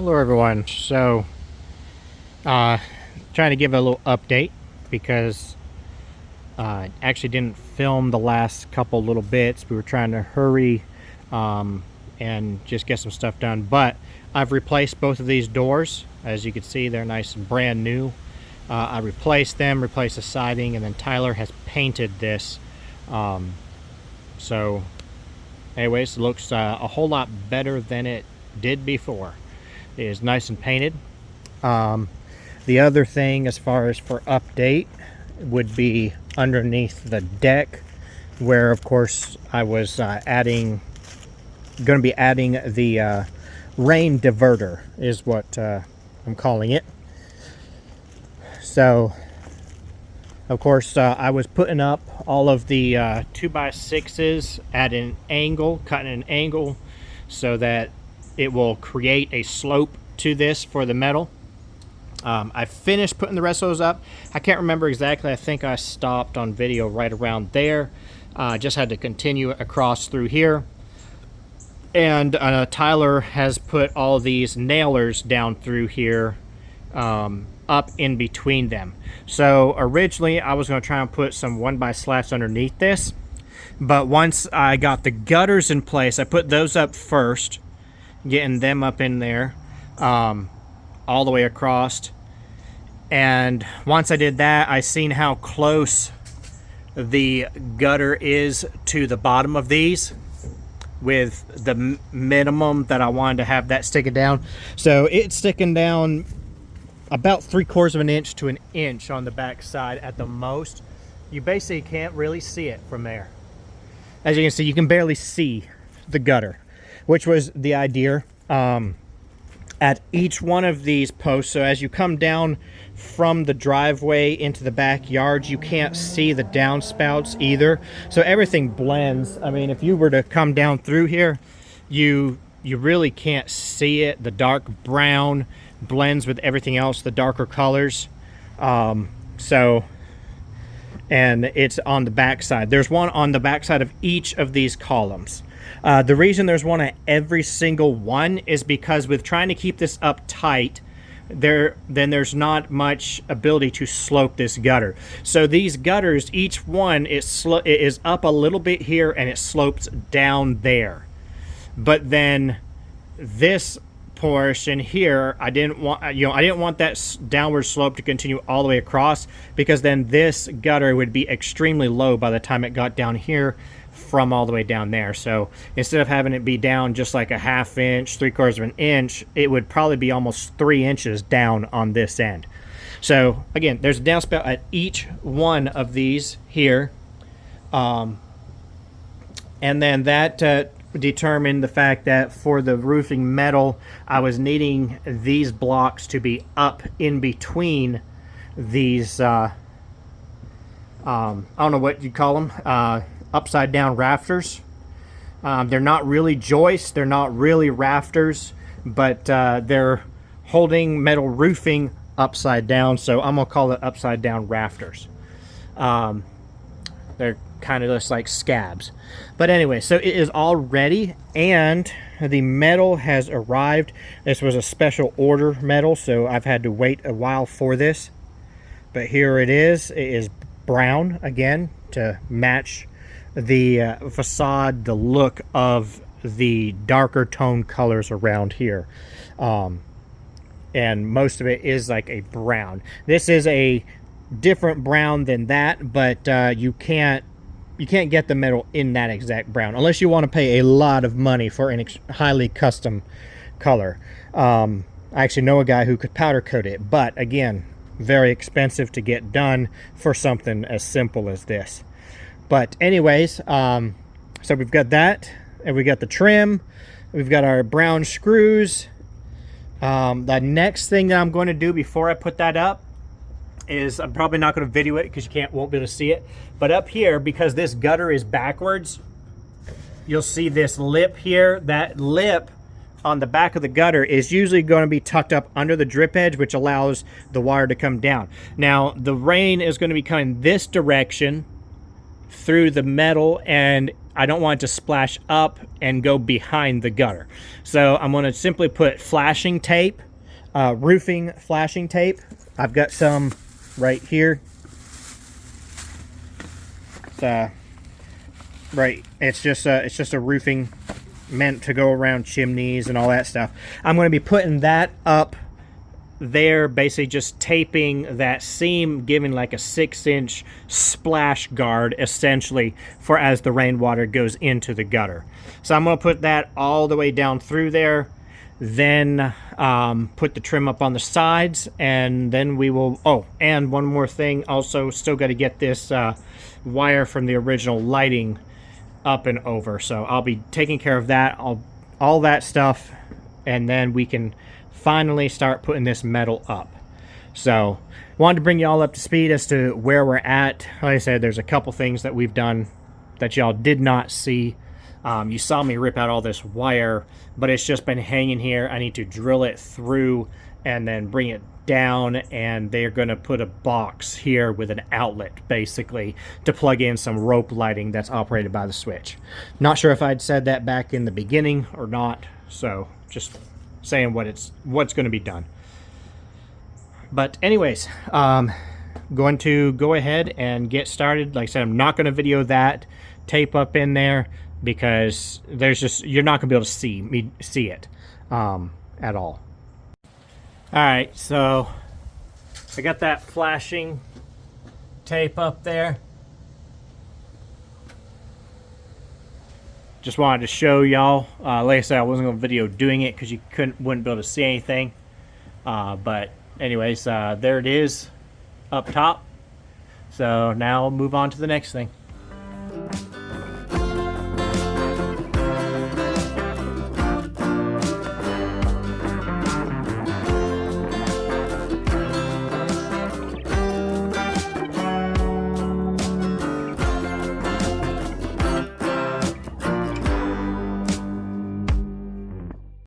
Hello everyone. So trying to give a little update because actually didn't film the last couple little bits. We were trying to hurry and just get some stuff done, but I've replaced both of these doors. As you can see, they're nice and brand new. I replaced them, replaced the siding, and then Tyler has painted this. So anyways, it looks a whole lot better than it did before. It is nice and painted. The other thing as far as for update would be underneath the deck, where of course I was going to be adding the rain diverter is what I'm calling it. So of course I was putting up all of the 2x6s at an angle, cutting an angle so that it will create a slope to this for the metal. I finished putting the rest of those up. I can't remember exactly. I think I stopped on video right around there. Just had to continue across through here. And Tyler has put all these nailers down through here, up in between them. So originally I was going to try and put some 1x slats underneath this. But once I got the gutters in place, I put those up first, getting them up in there all the way across. And once I did that, I seen how close the gutter is to the bottom of these with the minimum that I wanted to have that sticking down. So it's sticking down about 3/4 of an inch to an inch on the back side at the most. You basically can't really see it from there. As you can see, you can barely see the gutter, which was the idea. At each one of these posts, so as you come down from the driveway into the backyard, you can't see the downspouts either, so everything blends. I mean, if you were to come down through here, you really can't see it. The dark brown blends with everything else, the darker colors. So, and it's on the back side. There's one on the back side of each of these columns. The reason there's one at every single one is because with trying to keep this up tight, there's not much ability to slope this gutter. So these gutters, each one is up a little bit here and it slopes down there. But then this portion here, I didn't want that downward slope to continue all the way across, because then this gutter would be extremely low by the time it got down here from all the way down there. So instead of having it be down just like a 1/2 inch, 3/4 of an inch, it would probably be almost 3 inches down on this end. So again, there's a downspout at each one of these here, and then that determined the fact that for the roofing metal, I was needing these blocks to be up in between these I don't know what you call them, upside down rafters. They're not really joists, they're not really rafters, but they're holding metal roofing upside down, so I'm gonna call it upside down rafters. They're kind of just like scabs. But anyway, so it is all ready and the metal has arrived. This was a special order metal, so I've had to wait a while for this. But here it is. It is brown again to match the facade, the look of the darker tone colors around here. And most of it is like a brown. This is a different brown than that, but you can't get the metal in that exact brown unless you want to pay a lot of money for an highly custom color. I actually know a guy who could powder coat it, but again, very expensive to get done for something as simple as this. But anyways, so we've got that, and we got the trim, we've got our brown screws. The next thing that I'm going to do before I put that up is, I'm probably not going to video it because you won't be able to see it, but up here, because this gutter is backwards, you'll see this lip here. That lip on the back of the gutter is usually going to be tucked up under the drip edge, which allows the water to come down. Now the rain is going to be coming this direction through the metal and I don't want it to splash up and go behind the gutter. So I'm going to simply put flashing tape, roofing flashing tape. I've got some right here. It's just a roofing meant to go around chimneys and all that stuff. I'm going to be putting that up there, basically just taping that seam, giving like a 6-inch splash guard essentially for as the rainwater goes into the gutter. So I'm going to put that all the way down through there, then put the trim up on the sides, and then we will, oh, and one more thing, also still got to get this wire from the original lighting up and over. So I'll be taking care of that, all that stuff, and then we can finally start putting this metal up. So wanted to bring you all up to speed as to where we're at. Like I said, there's a couple things that we've done that y'all did not see. You saw me rip out all this wire, but it's just been hanging here. I need to drill it through and then bring it down, and they're going to put a box here with an outlet basically to plug in some rope lighting that's operated by the switch. Not sure if I'd said that back in the beginning or not, so just saying what's going to be done. But anyways, going to go ahead and get started. Like I said, I'm not going to video that tape up in there because you're not going to be able to see it at all. All right, so I got that flashing tape up there. Just wanted to show y'all. Like I said, I wasn't going to video doing it because you wouldn't be able to see anything. But anyways, there it is up top. So now I'll move on to the next thing.